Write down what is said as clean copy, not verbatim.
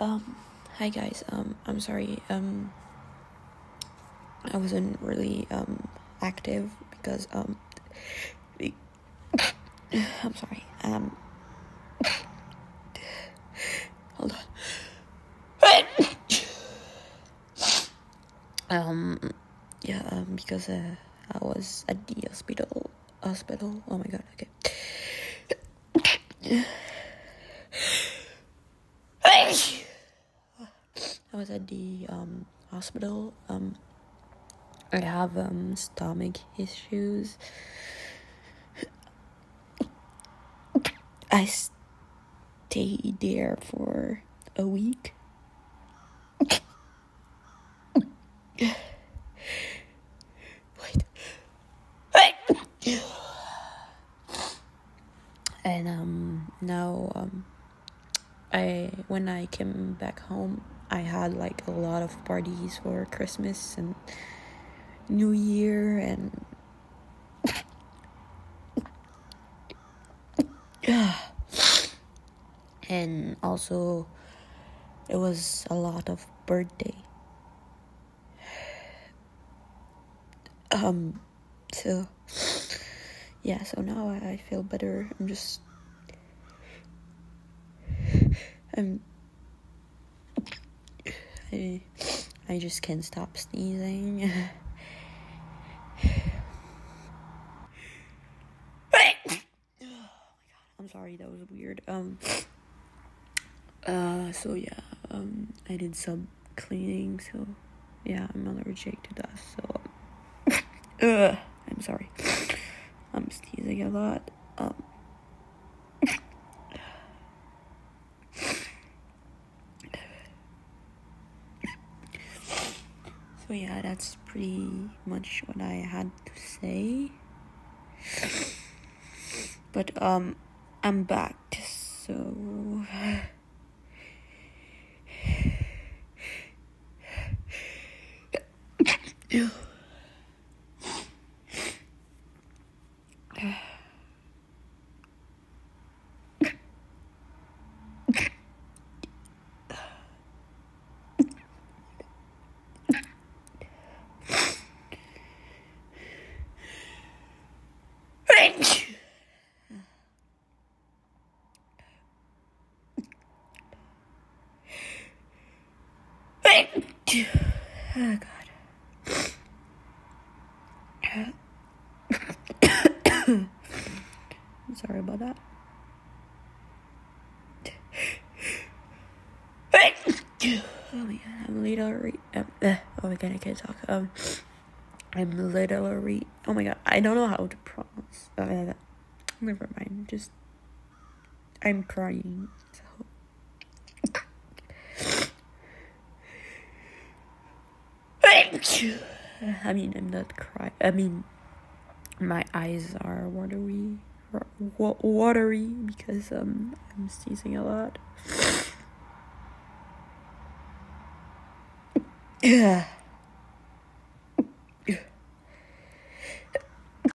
Hi guys. I'm sorry. I wasn't really active because I'm sorry. Hold on. Because I was at the hospital. Oh my god. Okay. I was at the hospital. I have stomach issues. I stayed there for a week. Wait. And now when I came back home, I had like a lot of parties for Christmas and New Year, and and also it was a lot of birthday. So yeah, so now I feel better. I just can't stop sneezing. I'm sorry, that was weird. So yeah, I did some cleaning, so yeah, I'm allergic to dust, so I'm sorry. I'm sneezing a lot. So yeah, that's pretty much what I had to say. But I'm back, so oh god. I'm sorry about that. Oh my god, I'm literally oh my god, I can't talk. I'm literally, oh my god, I don't know how to pronounce. Never mind, just I'm crying. So I mean, I'm not crying. I mean, my eyes are watery because I'm sneezing a lot. Yeah.